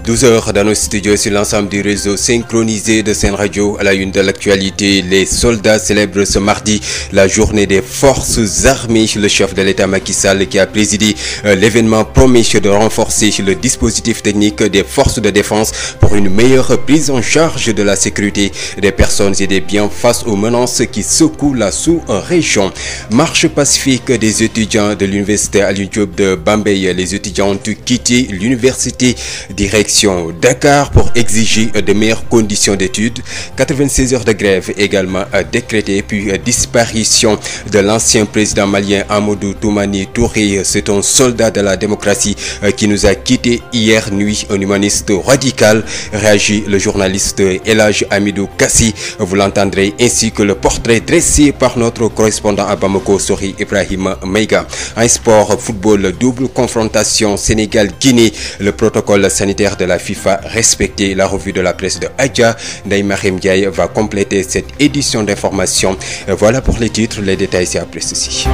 12 heures dans nos studios sur l'ensemble du réseau synchronisé de Sen Radio. À la une de l'actualité, les soldats célèbrent ce mardi la journée des forces armées. Le chef de l'État Macky Sall, qui a présidé l'événement, promet de renforcer le dispositif technique des forces de défense pour une meilleure prise en charge de la sécurité des personnes et des biens face aux menaces qui secouent la sous-région. Marche pacifique des étudiants de l'université Alioune Diop de Bambey. Les étudiants ont quitté l'université direction Dakar pour exiger de meilleures conditions d'études. 96 heures de grève également décrétées. Puis disparition de l'ancien président malien Amadou Toumani Touré. C'est un soldat de la démocratie qui nous a quittés hier nuit. Un humaniste radical, réagit le journaliste El Hadj Amidou Kassi. Vous l'entendrez, ainsi que le portrait dressé par notre correspondant à Bamako, Sori Ibrahima Meiga. En sport, football, double confrontation Sénégal-Guinée. Le protocole sanitaire de la FIFA respecté. La revue de la presse de Adja Ndeye Mariam Ndiaye va compléter cette édition d'information. Voilà pour les titres, les détails c'est après ceci.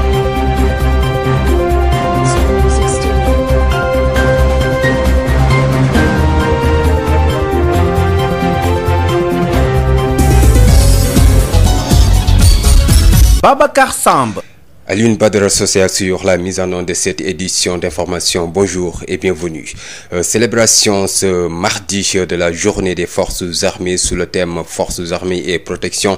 Babacar Samb. Alioune Badara Socé sur la mise en onde de cette édition d'information. Bonjour et bienvenue. Célébration ce mardi de la journée des forces armées sous le thème Forces armées et protection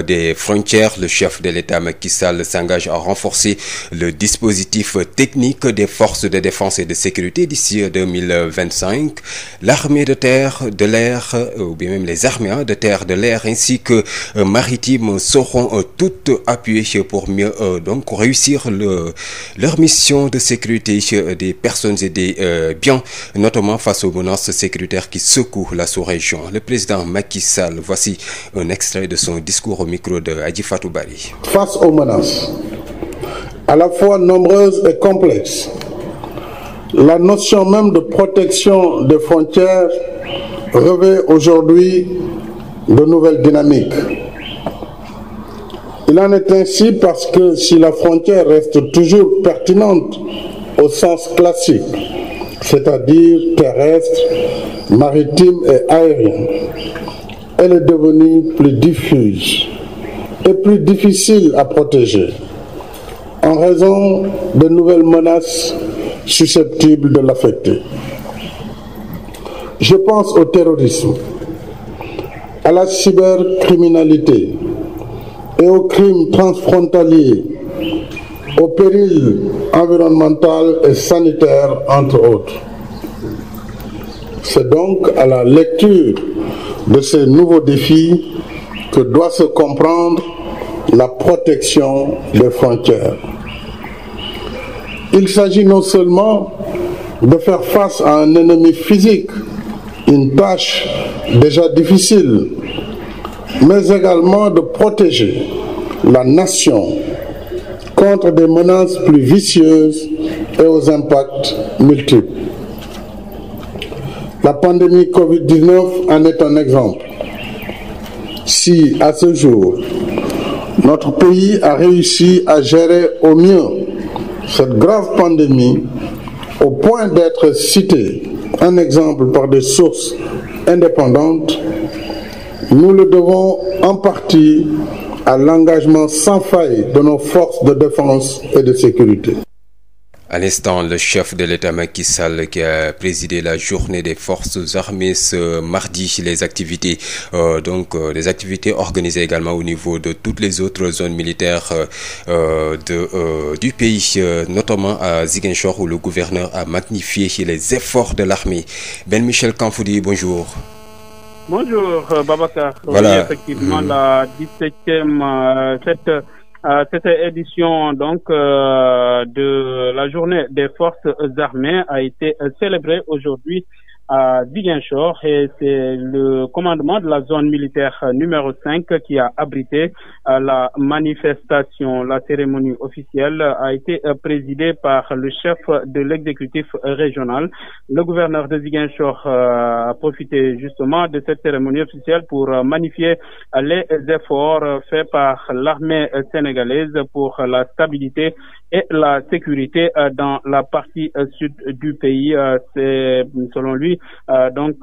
des frontières. Le chef de l'État Macky Sall s'engage à renforcer le dispositif technique des forces de défense et de sécurité d'ici 2025. L'armée de terre, de l'air, ou bien même les armées de terre, de l'air ainsi que maritimes seront toutes appuyées pour mieux donc réussir leur mission de sécurité des personnes et des biens, notamment face aux menaces sécuritaires qui secouent la sous-région. Le président Macky Sall, voici un extrait de son discours au micro de Adji Fatou Bari. Face aux menaces, à la fois nombreuses et complexes, la notion même de protection des frontières revêt aujourd'hui de nouvelles dynamiques. Il en est ainsi parce que si la frontière reste toujours pertinente au sens classique, c'est-à-dire terrestre, maritime et aérien, elle est devenue plus diffuse et plus difficile à protéger en raison de nouvelles menaces susceptibles de l'affecter. Je pense au terrorisme, à la cybercriminalité, et aux crimes transfrontaliers, aux périls environnemental et sanitaire, entre autres. C'est donc à la lecture de ces nouveaux défis que doit se comprendre la protection des frontières. Il s'agit non seulement de faire face à un ennemi physique, une tâche déjà difficile, mais également de protéger la nation contre des menaces plus vicieuses et aux impacts multiples. La pandémie Covid-19 en est un exemple. Si, à ce jour, notre pays a réussi à gérer au mieux cette grave pandémie, au point d'être cité un exemple par des sources indépendantes, nous le devons en partie à l'engagement sans faille de nos forces de défense et de sécurité. À l'instant, le chef de l'État Macky Sall qui a présidé la journée des forces armées ce mardi, les activités organisées également au niveau de toutes les autres zones militaires du pays, notamment à Ziguinchor où le gouverneur a magnifié les efforts de l'armée. Ben Michel Kanfoudi, bonjour. Bonjour Babacar. Voilà. Oui, effectivement, la 17e, cette édition donc de la journée des forces armées a été célébrée aujourd'hui à Ziguinchor et c'est le commandement de la zone militaire numéro 5 qui a abrité la manifestation. La cérémonie officielle a été présidée par le chef de l'exécutif régional. Le gouverneur de Ziguinchor a profité justement de cette cérémonie officielle pour magnifier les efforts faits par l'armée sénégalaise pour la stabilité et la sécurité dans la partie sud du pays. C'est selon lui donc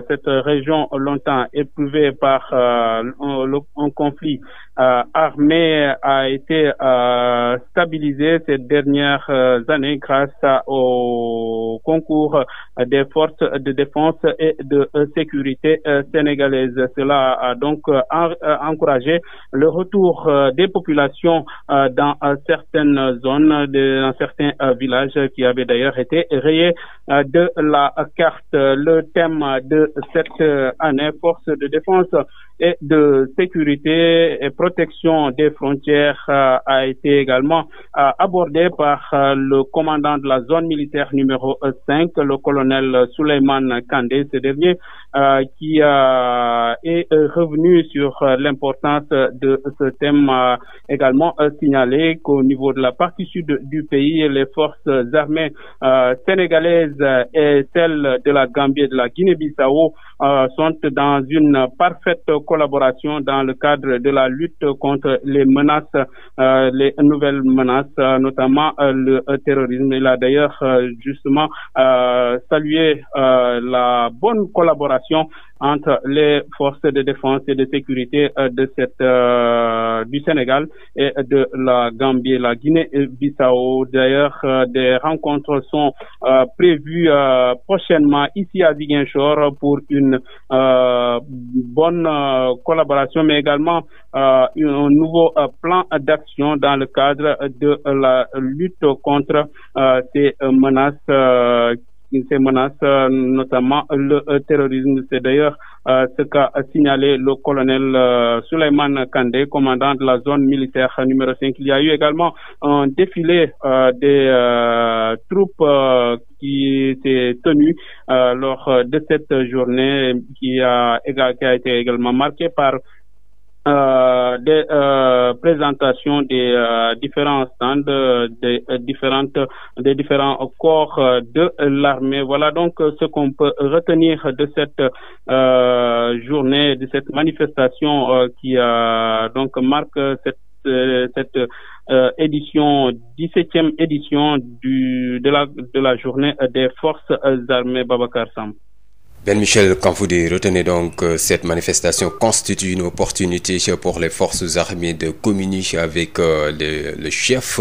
cette région longtemps éprouvée par un conflit armé a été stabilisée ces dernières années grâce au concours des forces de défense et de sécurité sénégalaises. Cela a donc encouragé le retour des populations dans certaines zones, dans certains villages qui avaient d'ailleurs été rayés de la carte. Le thème de cette année, forces de défense et de sécurité et protection des frontières, a été également abordé par le commandant de la zone militaire numéro 5, le colonel Souleymane Kandé. Ce dernier qui est revenu sur l'importance de ce thème, également signalé qu'au niveau de la partie sud du pays, les forces armées sénégalaises et celles de la Gambie et de la Guinée-Bissau sont dans une parfaite collaboration dans le cadre de la lutte contre les menaces, les nouvelles menaces, notamment le terrorisme. Il a d'ailleurs justement salué la bonne collaboration entre les forces de défense et de sécurité de du Sénégal et de la Gambie et la Guinée-Bissau. D'ailleurs, des rencontres sont prévues prochainement ici à Ziguinchor pour une bonne collaboration, mais également un nouveau plan d'action dans le cadre de la lutte contre ces menaces, notamment le terrorisme. C'est d'ailleurs ce qu'a signalé le colonel Souleymane Kandé, commandant de la zone militaire numéro 5. Il y a eu également un défilé des troupes qui s'est tenu lors de cette journée qui a été également marquée par des présentations des différents stands, des différents corps de l'armée. Voilà donc ce qu'on peut retenir de cette journée, de cette manifestation qui donc marque cette édition, 17e édition de la journée des forces armées. Babacar Sam. Ben Michel Kanfoudé, retenez donc cette manifestation constitue une opportunité pour les forces armées de communiquer avec le chef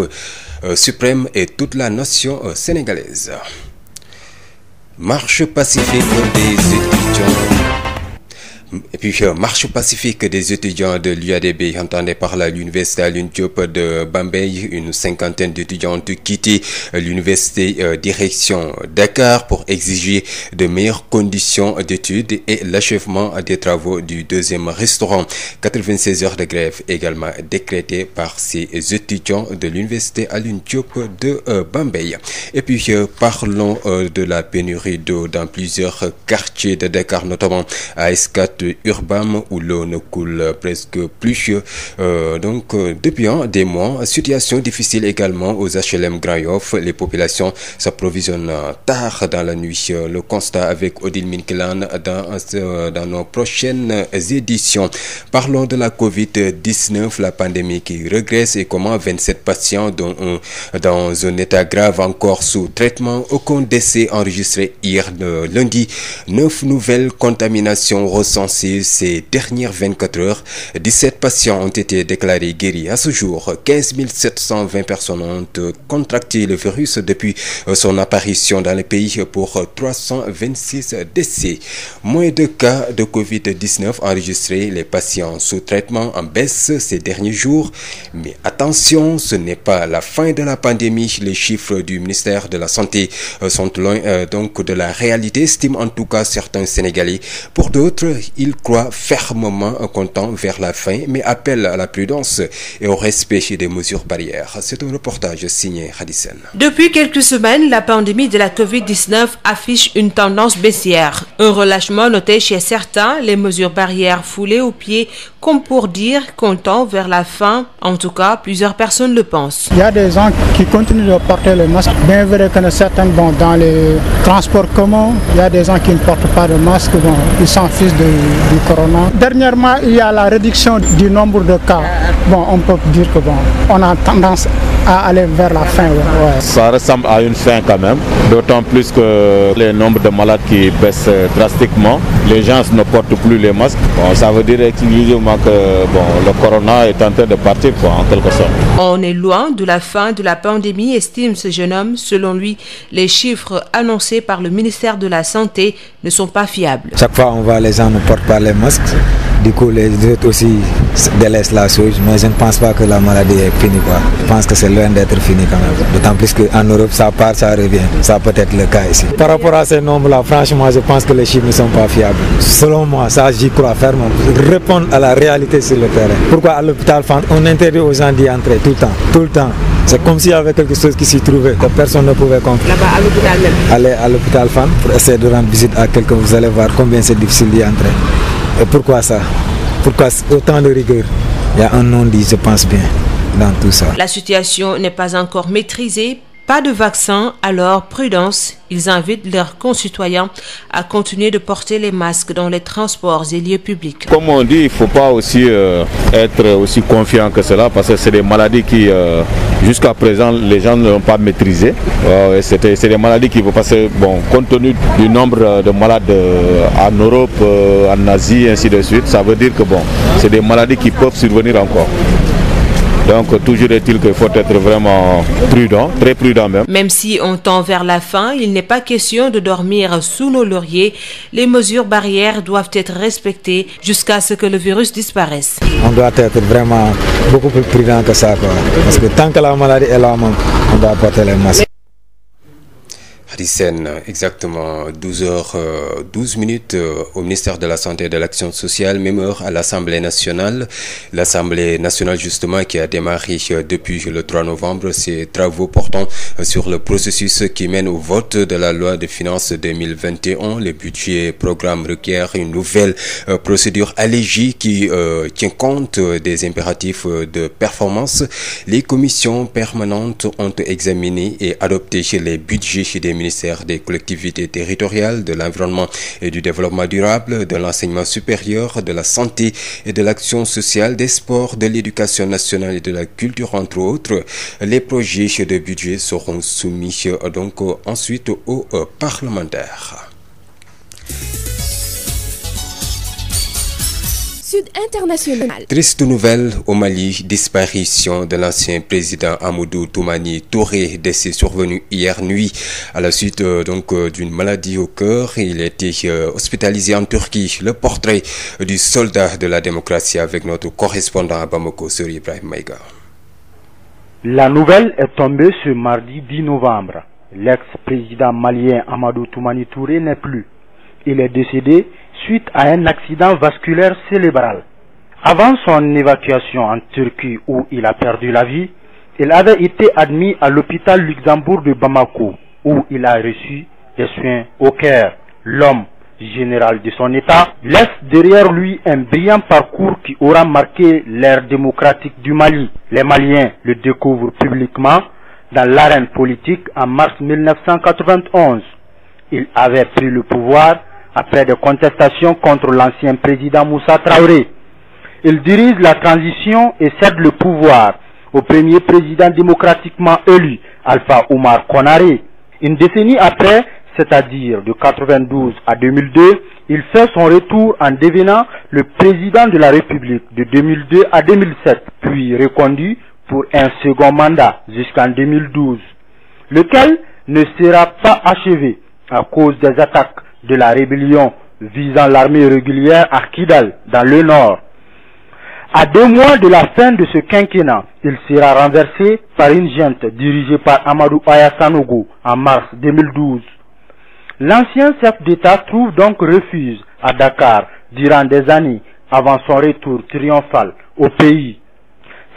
suprême et toute la nation sénégalaise. Marche pacifique des étudiants. Et puis, marche pacifique des étudiants de l'UADB, entendez par là l'université Alioune Diop de Bambey. Une cinquantaine d'étudiants ont quitté l'université direction Dakar pour exiger de meilleures conditions d'études et l'achèvement des travaux du deuxième restaurant. 96 heures de grève également décrétées par ces étudiants de l'université Alioune Diop de Bambey. Et puis, parlons de la pénurie d'eau dans plusieurs quartiers de Dakar, notamment à Escate Urbam où l'eau ne coule presque plus depuis des mois. Situation difficile également aux HLM Grand Yoff. Les populations s'approvisionnent tard dans la nuit. Le constat avec Odile Minkilan dans nos prochaines éditions. Parlons de la Covid-19, la pandémie qui régresse et comment 27 patients dans un état grave encore sous traitement. Aucun décès enregistré hier lundi. 9 nouvelles contaminations recensées ces dernières 24 heures. 17 patients ont été déclarés guéris. À ce jour, 15 720 personnes ont contracté le virus depuis son apparition dans le pays pour 326 décès. Moins de cas de Covid-19 enregistrés, les patients sous traitement en baisse ces derniers jours. Mais attention, ce n'est pas la fin de la pandémie. Les chiffres du ministère de la Santé sont loin donc de la réalité, estiment en tout cas certains Sénégalais. Pour d'autres, ils croient fermement qu'on tend vers la fin, mais appellent à la prudence et au respect des mesures barrières. C'est un reportage signé Khadisen. Depuis quelques semaines, la pandémie de la Covid-19 affiche une tendance baissière. Un relâchement noté chez certains, les mesures barrières foulées aux pieds, comme pour dire qu'on tend vers la fin. En tout cas, plusieurs personnes le pensent. Il y a des gens qui continuent de porter le masque. Bien vrai que certains, dans les transports communs, il y a des gens qui ne portent pas de masque. Ils s'en fichent du corona. Dernièrement, il y a la réduction du nombre de cas. On peut dire que on a tendance à aller vers la fin. Ouais. Ça ressemble à une fin quand même, d'autant plus que le nombre de malades qui baisse drastiquement. Les gens ne portent plus les masques. Bon, ça veut dire exclusivement que le corona est en train de partir, en quelque sorte. On est loin de la fin de la pandémie, estime ce jeune homme. Selon lui, les chiffres annoncés par le ministère de la Santé ne sont pas fiables. Chaque fois on voit les gens ne portent pas les masques. Du coup, les autres aussi délaissent la chose, mais je ne pense pas que la maladie est finie, quoi. Je pense que c'est loin d'être fini quand même. D'autant plus qu'en Europe, ça part, ça revient. Ça peut être le cas ici. Par rapport à ces nombres-là, franchement, je pense que les chiffres ne sont pas fiables. Selon moi, ça, j'y crois fermement. Répondre à la réalité sur le terrain. Pourquoi à l'hôpital Fann, on interdit aux gens d'y entrer tout le temps, tout le temps. C'est comme s'il y avait quelque chose qui s'y trouvait, que personne ne pouvait comprendre. Là-bas, à l'hôpital même. Allez à l'hôpital Fann pour essayer de rendre visite à quelqu'un, vous allez voir combien c'est difficile d'y entrer. Et pourquoi ça? Pourquoi autant de rigueur? Il y a un non-dit, je pense bien, dans tout ça. La situation n'est pas encore maîtrisée. Pas de vaccin, alors prudence. Ils invitent leurs concitoyens à continuer de porter les masques dans les transports et lieux publics. Comme on dit, il ne faut pas aussi être aussi confiant que cela, parce que c'est des maladies qui, jusqu'à présent, les gens ne l'ont pas maîtrisées. C'est des maladies qui vont passer, compte tenu du nombre de malades en Europe, en Asie, ainsi de suite, ça veut dire que c'est des maladies qui peuvent survenir encore. Donc toujours est-il qu'il faut être vraiment prudent, très prudent même. Même si on tend vers la fin, il n'est pas question de dormir sous nos lauriers. Les mesures barrières doivent être respectées jusqu'à ce que le virus disparaisse. On doit être vraiment beaucoup plus prudent que ça, quoi. Parce que tant que la maladie est là, on doit porter les masques. Harisen, exactement 12h12 au ministère de la Santé et de l'Action sociale, même heure à l'Assemblée nationale. L'Assemblée nationale, justement, qui a démarré depuis le 3 novembre ses travaux portant sur le processus qui mène au vote de la loi de finances 2021. Le budget programme requiert une nouvelle procédure allégée qui tient compte des impératifs de performance. Les commissions permanentes ont examiné et adopté les budgets des ministère des collectivités territoriales, de l'environnement et du développement durable, de l'enseignement supérieur, de la santé et de l'action sociale, des sports, de l'éducation nationale et de la culture, entre autres. Les projets de budget seront soumis donc ensuite aux parlementaires. International. Triste nouvelle au Mali, disparition de l'ancien président Amadou Toumani Touré, décès survenu hier nuit à la suite d'une maladie au cœur. Il a été hospitalisé en Turquie. Le portrait du soldat de la démocratie avec notre correspondant à Bamako, Sir Ibrahim Maïga. La nouvelle est tombée ce mardi 10 novembre. L'ex-président malien Amadou Toumani Touré n'est plus. Il est décédé suite à un accident vasculaire cérébral. Avant son évacuation en Turquie où il a perdu la vie, il avait été admis à l'hôpital Luxembourg de Bamako où il a reçu des soins au cœur. L'homme général de son état laisse derrière lui un brillant parcours qui aura marqué l'ère démocratique du Mali. Les Maliens le découvrent publiquement dans l'arène politique en mars 1991. Il avait pris le pouvoir après des contestations contre l'ancien président Moussa Traoré. Il dirige la transition et cède le pouvoir au premier président démocratiquement élu, Alpha Oumar Konaré. Une décennie après, c'est-à-dire de 92 à 2002, il fait son retour en devenant le président de la République de 2002 à 2007, puis reconduit pour un second mandat jusqu'en 2012, lequel ne sera pas achevé à cause des attaques de la rébellion visant l'armée régulière à Kidal, dans le nord. À 2 mois de la fin de ce quinquennat, il sera renversé par une junte dirigée par Amadou Aya Sanogo en mars 2012. L'ancien chef d'État trouve donc refuge à Dakar durant des années avant son retour triomphal au pays.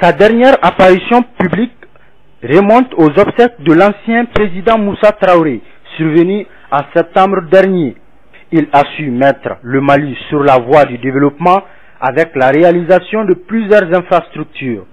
Sa dernière apparition publique remonte aux obsèques de l'ancien président Moussa Traoré, survenu en septembre dernier. Il a su mettre le Mali sur la voie du développement avec la réalisation de plusieurs infrastructures.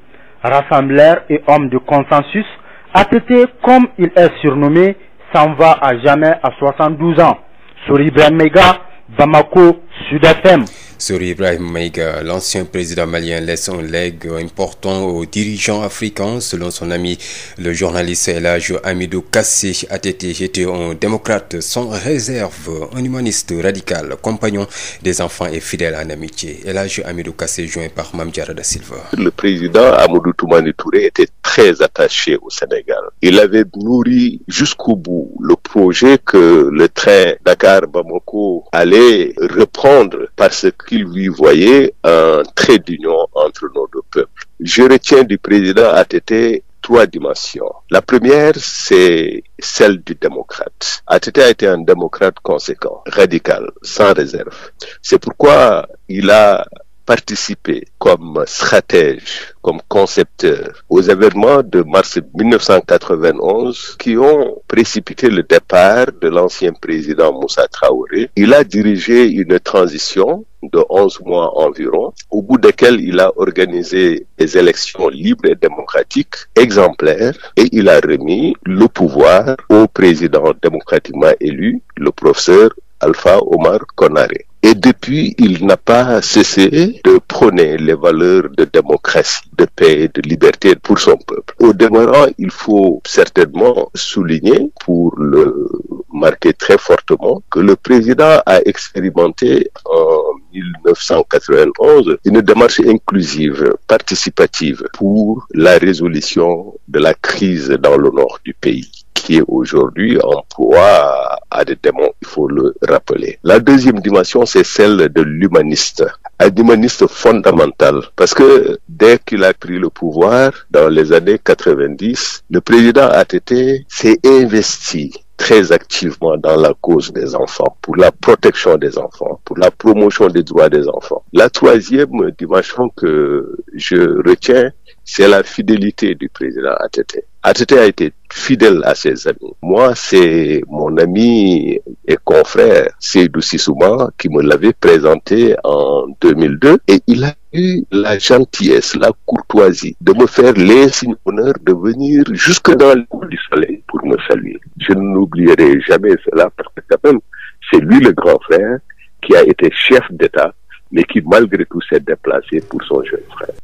Rassembleur et homme de consensus, ATT comme il est surnommé, s'en va à jamais à 72 ans. Sori Ibrahim Maïga, Bamako, Sud FM. Sori Ibrahim Maïga, l'ancien président malien, laisse un legs important aux dirigeants africains. Selon son ami, le journaliste El Hadj Hamidou Kassé ATT était un démocrate sans réserve, un humaniste radical, compagnon des enfants et fidèle en amitié. El Hadj Hamidou Kassé, joint par Mame Diarra Da Silva. Le président Amadou Toumani Touré était très attaché au Sénégal. Il avait nourri jusqu'au bout le projet que le train Dakar-Bamako allait reprendre parce qu'il lui voyait un trait d'union entre nos deux peuples. Je retiens du président ATT 3 dimensions. La première, c'est celle du démocrate. ATT a été un démocrate conséquent, radical, sans réserve. C'est pourquoi il a participé comme stratège, comme concepteur aux événements de mars 1991 qui ont précipité le départ de l'ancien président Moussa Traoré. Il a dirigé une transition de 11 mois environ, au bout desquels il a organisé des élections libres et démocratiques exemplaires et il a remis le pouvoir au président démocratiquement élu, le professeur Alpha Omar Konaré. Et depuis, il n'a pas cessé de prôner les valeurs de démocratie, de paix et de liberté pour son peuple. Au demeurant, il faut certainement souligner, pour le marquer très fortement, que le président a expérimenté en 1991 une démarche inclusive, participative pour la résolution de la crise dans le nord du pays, qui est aujourd'hui en proie à des démons, il faut le rappeler. La deuxième dimension, c'est celle de l'humaniste. Un humaniste fondamental, parce que dès qu'il a pris le pouvoir, dans les années 90, le président ATT s'est investi très activement dans la cause des enfants, pour la protection des enfants, pour la promotion des droits des enfants. La troisième dimension que je retiens, c'est la fidélité du président ATT. ATT a été fidèle à ses amis. Moi, c'est mon ami et confrère Seydou Sissouma qui me l'avait présenté en 2002 et il a eu la gentillesse, la courtoisie de me faire l'insigne honneur de venir jusque dans le cours du soleil pour me saluer. Je n'oublierai jamais cela parce que quand même, c'est lui le grand frère qui a été chef d'État mais qui malgré tout s'est déplacé pour son jeune frère.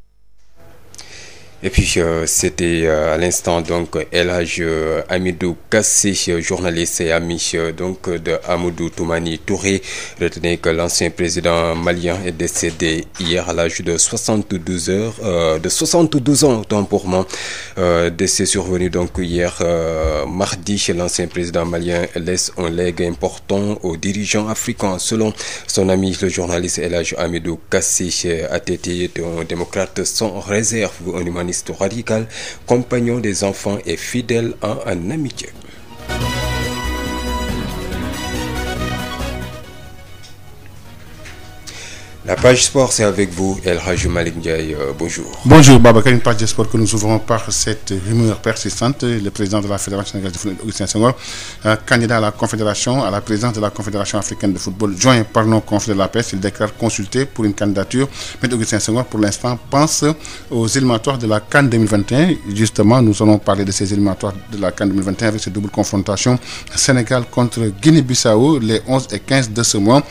Et puis c'était à l'instant donc El Hadj Hamidou Kassé, journaliste et ami donc de Amadou Toumani Touré. Retenez que l'ancien président malien est décédé hier à l'âge de 72 ans autant pour moi. Décès survenu donc hier mardi. L'ancien président malien laisse un legs important aux dirigeants africains. Selon son ami le journaliste El Hadj Hamidou Kassé, ATT est un démocrate sans réserve, un humaniste radical, compagnon des enfants et fidèle en amitié. La page sport, c'est avec vous, El Hadj Malick Ndiaye. Bonjour. Bonjour Babacar, une page de sport que nous ouvrons par cette rumeur persistante. Le président de la Fédération sénégalaise de football, Augustin Senghor, candidat à la Confédération, à la présidence de la Confédération africaine de football, joint par nos confrères de la presse, il déclare consulter pour une candidature. Mais Augustin Senghor, pour l'instant, pense aux éliminatoires de la CAN 2021. Justement, nous allons parler de ces éliminatoires de la CAN 2021 avec cette double confrontation Sénégal contre Guinée-Bissau les 11 et 15 de ce mois.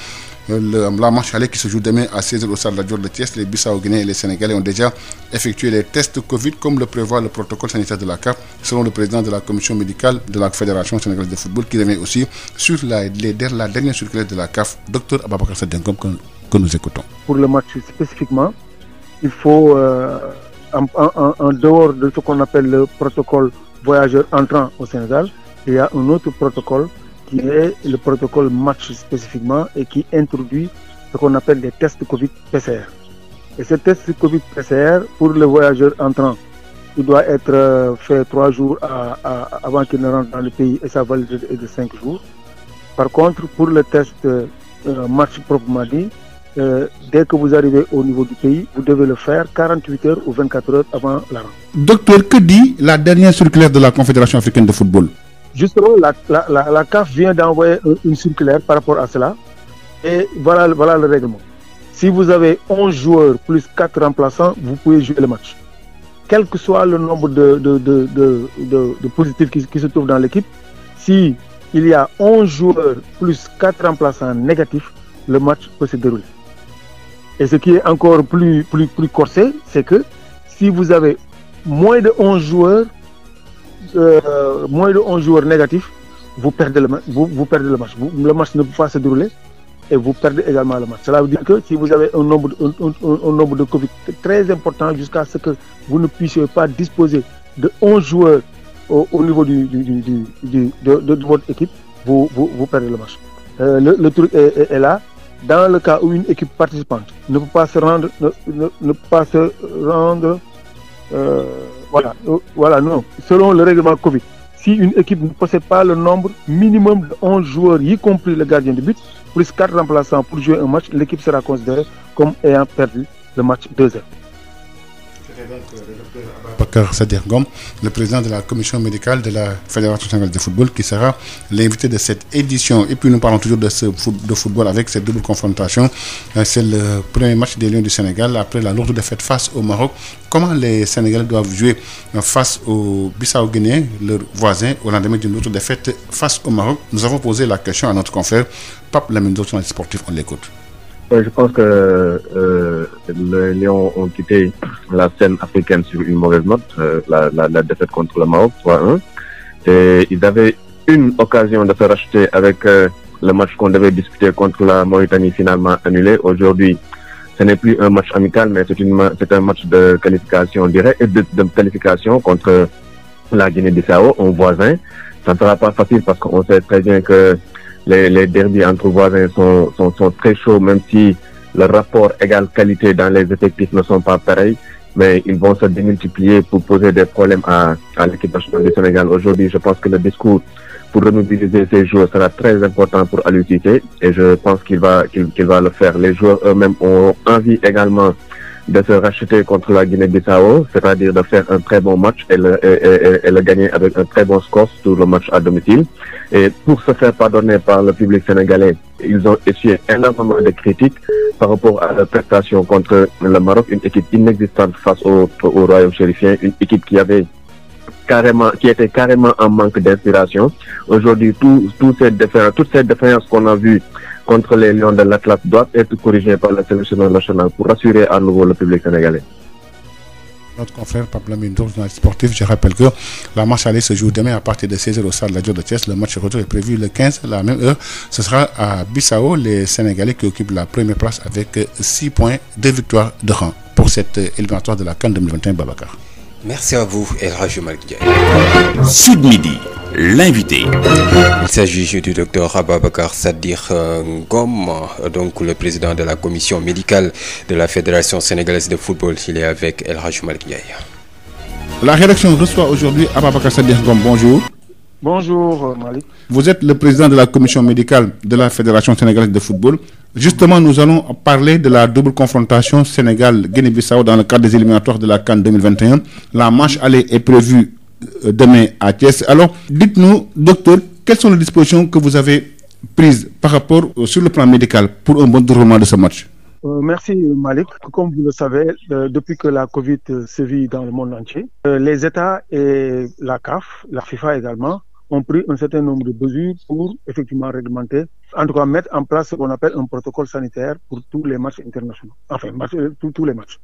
La manche aller qui se joue demain à 16h au stade Lat Dior de Thiès. Les Bissau-Guinéens et les Sénégalais ont déjà effectué les tests Covid comme le prévoit le protocole sanitaire de la CAF, selon le président de la commission médicale de la Fédération sénégalaise de football, qui revient aussi sur la dernière circulaire de la CAF, Dr Ababacar Sadengom, que nous écoutons. Pour le match spécifiquement, il faut, en dehors de ce qu'on appelle le protocole voyageur entrant au Sénégal, il y a un autre protocole qui est le protocole match spécifiquement et qui introduit ce qu'on appelle des tests Covid-PCR. Et ce test Covid-PCR, pour le voyageur entrant, il doit être fait 3 jours avant qu'il ne rentre dans le pays et sa validité est de 5 jours. Par contre, pour le test match proprement dit, dès que vous arrivez au niveau du pays, vous devez le faire 48 heures ou 24 heures avant la rentrée. Docteur, que dit la dernière circulaire de la Confédération africaine de football? Justement, la CAF vient d'envoyer une circulaire par rapport à cela. Et voilà le règlement. Si vous avez 11 joueurs plus 4 remplaçants, vous pouvez jouer le match. Quel que soit le nombre de positifs qui se trouvent dans l'équipe, si il y a 11 joueurs plus 4 remplaçants négatifs, le match peut se dérouler. Et ce qui est encore plus corsé, c'est que si vous avez moins de 11 joueurs négatifs, vous perdez le match. Le match ne peut pas se dérouler et vous perdez également le match. Cela veut dire que si vous avez un nombre de Covid très important jusqu'à ce que vous ne puissiez pas disposer de 11 joueurs au niveau de votre équipe, vous perdez le match. Le truc est là. Dans le cas où une équipe participante ne peut pas se rendre, non. Selon le règlement Covid, si une équipe ne possède pas le nombre minimum de 11 joueurs, y compris le gardien de but, plus 4 remplaçants pour jouer un match, l'équipe sera considérée comme ayant perdu le match 2-0. C'était donc le docteur Ababacar Sadikh Ngom, le président de la commission médicale de la Fédération sénégalaise de football, qui sera l'invité de cette édition. Et puis nous parlons toujours de football avec cette double confrontation. C'est le premier match des Lions du Sénégal après la lourde défaite face au Maroc. Comment les Sénégalais doivent jouer face aux Bissau-Guinéens, leurs voisins, au lendemain d'une lourde défaite face au Maroc? Nous avons posé la question à notre confrère Pape Lamine Diop, journaliste sportif. On l'écoute. Je pense que les Lions ont quitté la scène africaine sur une mauvaise note, la défaite contre le Maroc, 3-1. Et ils avaient une occasion de se racheter avec le match qu'on devait disputer contre la Mauritanie, finalement annulé. Aujourd'hui, ce n'est plus un match amical, mais c'est un match de qualification directe, de qualification contre la Guinée-Bissau, un voisin. Ça ne sera pas facile parce qu'on sait très bien que les derbys entre voisins sont très chauds, même si le rapport égale-qualité dans les effectifs ne sont pas pareils, mais ils vont se démultiplier pour poser des problèmes à l'équipe nationale du Sénégal. Aujourd'hui, je pense que le discours pour remobiliser ces joueurs sera très important pour Aliou Cissé, et je pense qu'il va le faire. Les joueurs eux-mêmes ont envie également de se racheter contre la Guinée-Bissau, c'est-à-dire de faire un très bon match et le gagner avec un très bon score sur le match à domicile. Et pour se faire pardonner par le public sénégalais, ils ont essuyé énormément de critiques par rapport à la prestation contre le Maroc, une équipe inexistante face au royaume chérifien, une équipe qui était carrément en manque d'inspiration. Aujourd'hui, toutes ces défaillances qu'on a vues contre les Lions de l'Atlas doivent être corrigées par la sélection nationale pour rassurer à nouveau le public sénégalais. Notre confrère Pape Lamine Diop, journaliste sportif, je rappelle que la match aller se joue demain à partir de 16h au stade Lat Dior de Thiès. Le match retour est prévu le 15 à la même heure. Ce sera à Bissau, les Sénégalais qui occupent la première place avec 6 points, 2 victoires de rang pour cette éliminatoire de la CAN 2021. Babacar. Merci à vous, El Hadji Malick Ndiaye. Sud Midi, l'invité. Il s'agit du docteur Ababacar Sadikh Ngom, donc le président de la commission médicale de la Fédération sénégalaise de football. Il est avec El Hadji Malick Ndiaye. La rédaction reçoit aujourd'hui Ababacar Sadikh Ngom. Bonjour. Bonjour Malick. Vous êtes le président de la commission médicale de la Fédération sénégalaise de football. Justement, nous allons parler de la double confrontation Sénégal-Guinée-Bissau dans le cadre des éliminatoires de la CAN 2021. La match aller est prévue demain à Thiès. Alors, dites-nous, docteur, quelles sont les dispositions que vous avez prises par rapport sur le plan médical pour un bon déroulement de ce match? Merci Malick. Comme vous le savez, depuis que la Covid sévit dans le monde entier, les États et la CAF, la FIFA également, ont pris un certain nombre de mesures pour effectivement réglementer, en tout cas mettre en place ce qu'on appelle un protocole sanitaire pour tous les matchs internationaux. Enfin, tous les matchs.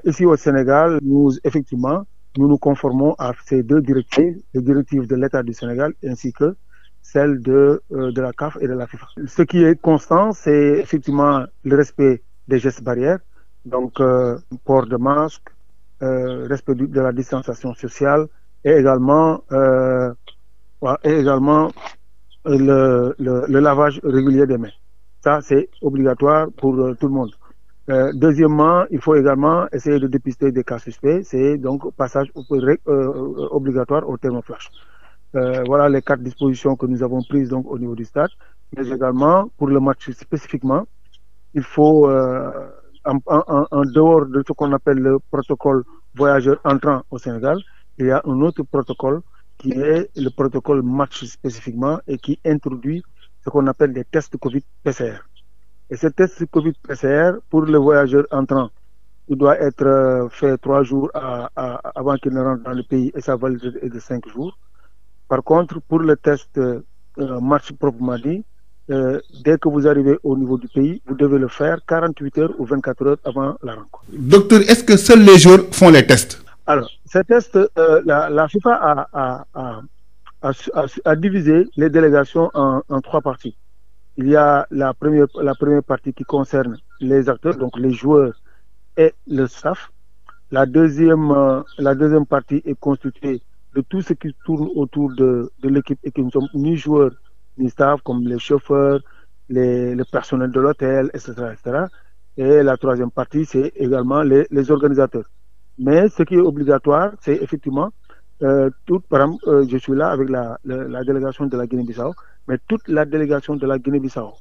Ici au Sénégal, nous nous conformons à ces deux directives, les directives de l'État du Sénégal ainsi que celles de la CAF et de la FIFA. Ce qui est constant, c'est effectivement le respect des gestes barrières, donc port de masque, respect de la distanciation sociale et également le lavage régulier des mains. Ça, c'est obligatoire pour tout le monde. Deuxièmement, il faut également essayer de dépister des cas suspects. C'est donc passage obligatoire au thermoflash. Voilà les 4 dispositions que nous avons prises donc au niveau du stade. Mais également, pour le match spécifiquement, il faut, en dehors de ce qu'on appelle le protocole voyageur entrant au Sénégal, il y a un autre protocole qui est le protocole match spécifiquement et qui introduit ce qu'on appelle des tests Covid-PCR. Et ce test Covid-PCR, pour le voyageur entrant, il doit être fait 3 jours avant qu'il ne rentre dans le pays et sa validité est de 5 jours. Par contre, pour le test match proprement dit, dès que vous arrivez au niveau du pays, vous devez le faire 48 heures ou 24 heures avant la rencontre. Docteur, est-ce que seuls les joueurs font les tests? Alors, ces tests, la FIFA a divisé les délégations en 3 parties. Il y a la première partie qui concerne les acteurs, donc les joueurs et le staff. La deuxième partie est constituée de tout ce qui tourne autour de l'équipe et qui ne sont ni joueurs ni staff, comme les chauffeurs, le personnel de l'hôtel, etc., etc. Et la troisième partie, c'est également les organisateurs. Mais ce qui est obligatoire, c'est effectivement par exemple, je suis là avec la délégation de la Guinée-Bissau, mais toute la délégation de la Guinée-Bissau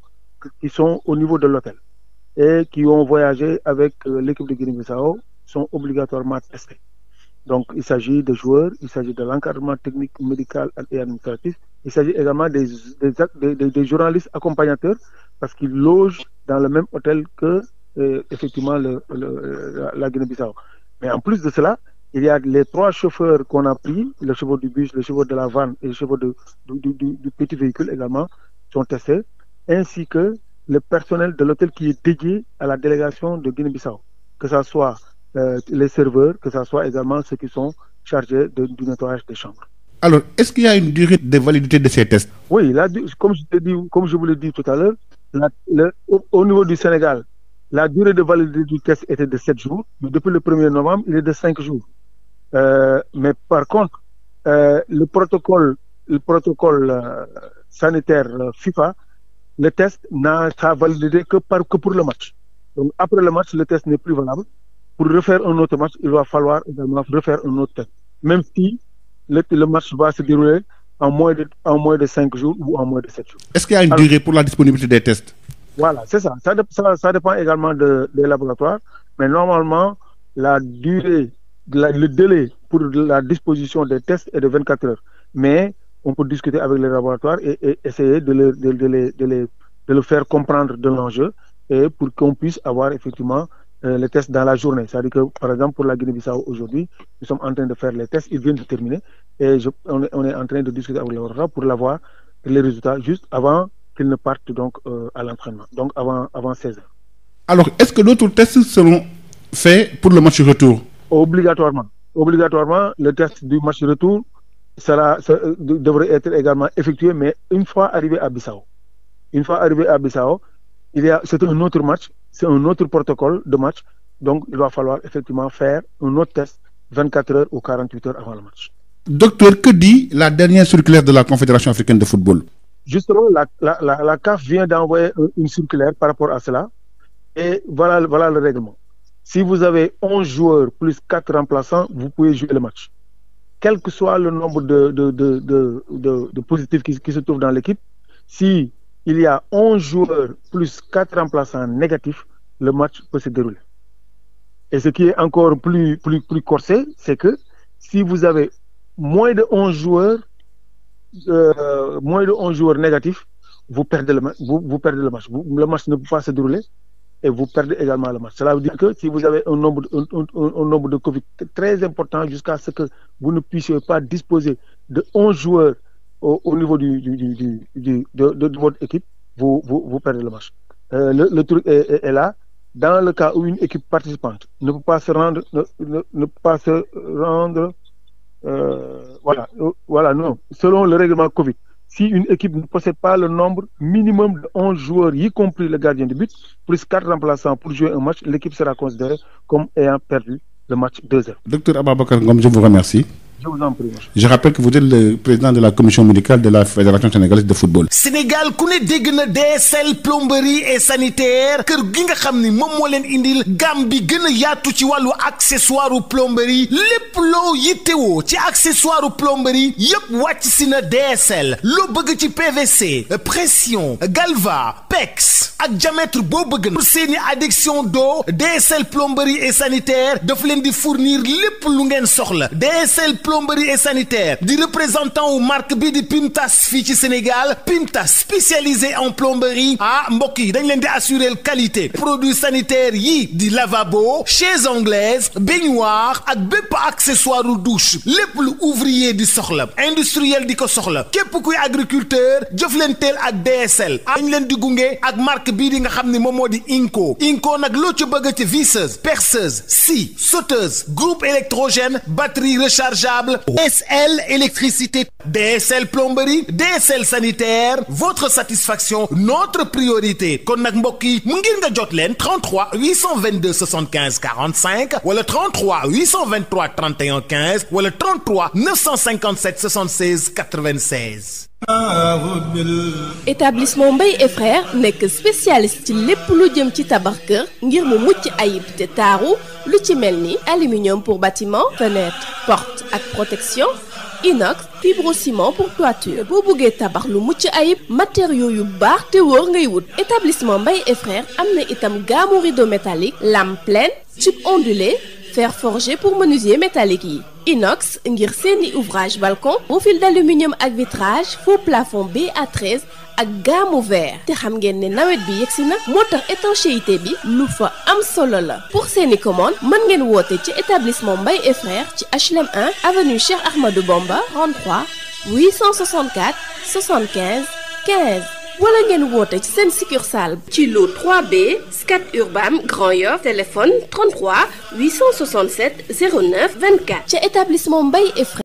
qui sont au niveau de l'hôtel et qui ont voyagé avec l'équipe de Guinée-Bissau sont obligatoirement testés. Donc, il s'agit des joueurs, il s'agit de l'encadrement technique, médical et administratif. Il s'agit également des journalistes accompagnateurs parce qu'ils logent dans le même hôtel que, effectivement, la Guinée-Bissau. Mais en plus de cela, il y a les 3 chauffeurs qu'on a pris, le chauffeur du bus, le chauffeur de la vanne et le chauffeur du petit véhicule également, sont testés, ainsi que le personnel de l'hôtel qui est dédié à la délégation de Guinée-Bissau, que ce soit les serveurs, que ce soit également ceux qui sont chargés du nettoyage des chambres. Alors, est-ce qu'il y a une durée de validité de ces tests? Oui, comme je vous l'ai dit tout à l'heure, au niveau du Sénégal, la durée de validité du test était de 7 jours, mais depuis le 1er novembre, il est de 5 jours. Mais par contre, le protocole sanitaire FIFA, le test n'a sa validité que pour le match. Donc après le match, le test n'est plus valable. Pour refaire un autre match, il va falloir également refaire un autre test. Même si le match va se dérouler en moins de 5 jours ou en moins de 7 jours. Est-ce qu'il y a une durée pour la disponibilité des tests? Voilà, c'est ça. Ça dépend également des laboratoires. Mais normalement, le délai pour la disposition des tests est de 24 heures. Mais on peut discuter avec les laboratoires et essayer de le faire comprendre de l'enjeu et pour qu'on puisse avoir effectivement les tests dans la journée. C'est-à-dire que, par exemple, pour la Guinée-Bissau aujourd'hui, nous sommes en train de faire les tests, ils viennent de terminer et on est en train de discuter avec les laboratoires pour avoir les résultats juste avant qu'ils ne partent donc à l'entraînement, donc avant 16 heures. Alors, est-ce que d'autres tests seront faits pour le match retour? Obligatoirement. Obligatoirement, le test du match retour devrait être également effectué, mais une fois arrivé à Bissau. Une fois arrivé à Bissau, c'est un autre match, c'est un autre protocole de match, donc il va falloir effectivement faire un autre test 24 heures ou 48 heures avant le match. Docteur, que dit la dernière circulaire de la Confédération africaine de football? Justement, la CAF vient d'envoyer une circulaire par rapport à cela, et voilà le règlement. Si vous avez 11 joueurs plus 4 remplaçants, vous pouvez jouer le match. Quel que soit le nombre de positifs qui se trouvent dans l'équipe, si il y a 11 joueurs plus 4 remplaçants négatifs, le match peut se dérouler. Et ce qui est encore plus corsé, c'est que si vous avez moins de 11 joueurs négatifs, vous perdez le match. Le match ne peut pas se dérouler et vous perdez également le match. Cela veut dire que si vous avez un nombre de Covid très important jusqu'à ce que vous ne puissiez pas disposer de 11 joueurs au niveau de votre équipe, vous perdez le match. Le truc est là. Dans le cas où une équipe participante ne peut pas se rendre, non. Selon le règlement Covid, si une équipe ne possède pas le nombre minimum de 11 joueurs, y compris le gardien de but, plus 4 remplaçants pour jouer un match, l'équipe sera considérée comme ayant perdu le match 2-0. Docteur Ababacar Ngom, je vous remercie. Je vous en prie. Je rappelle que vous êtes le président de la commission médicale de la Fédération sénégalaise de football. Sénégal ku ne dégg na DSL plomberie et sanitaire kër gi nga xam ni moom moo leen indil gamme bi gën a yaatu ci wàllu accessoire plomberie lépp loo yittewoo ci accessoire plomberie yépp wàcc si na DSL loo bëgg ci PVC pression galva PEX ak diamètre boo bëgg na pour seeni adduction d'eau DSL plomberie et sanitaire daf leen di fournir lépp lu ngeen soxla DSL plomberie et sanitaire di représentant wu marque bi di Pimtas fii ci Sénégal Pimtas spécialisé en plomberie mbokk yi dañ leen di assurer qualité produits sanitaires yi di lavabo chaises anglaises baignoire ak bépp accessoire u douche lépp lu ouvrier di soxla industriel di ko soxla képp kuy agriculteur jëflanteel ak DSL dañ leen di gunge ak marque bii di nga xam ne moom moo di Inco nag loo ci bëgg ci visseuse perceuse scie sauteuse groupe électrogène batterie rechargeable DSL électricité DSL plomberie DSL sanitaire votre satisfaction notre priorité kon nag mbokk yi mu ngir nga jot leen 33 822 75 45 wala 33 823 31 15 wala 33 957 76 96. établissement Mbaye et frères nekk spécialiste ci lépp lu jëm ci tabax kër ngir mu mucc ayib te taaru lu ci mel ni aluminium pour bâtiment fenêtre porte ak protection inox fibrociment pour toiture boo bëggee tabax lu mucc ayib matériaux yu baax te wóor ngay wut établissement Mbaye et frères am na itam gamme rideau métallique lame pleine tube ondulé fer forgé pour menuisier métallique yi inox ngir seeni ouvrage balcon profil d'aluminium ak vitrage faux plafond BA13 ak gamme verre te xam ngeen ne nawet bi yegsi na moo tax étanchéité bi lu fa am solo la pour seeni commande mën ngeen woote ci établissement Mbaye et frères ci HLM 1 avenue Cheikh Ahmadou Bamba 33 864 75 15 wala ngeen woote ci seen succursale ci lot 3B Scat Urbam Grand Yoff téléphone 33 867 09 24 ca établissement Mbaye et frères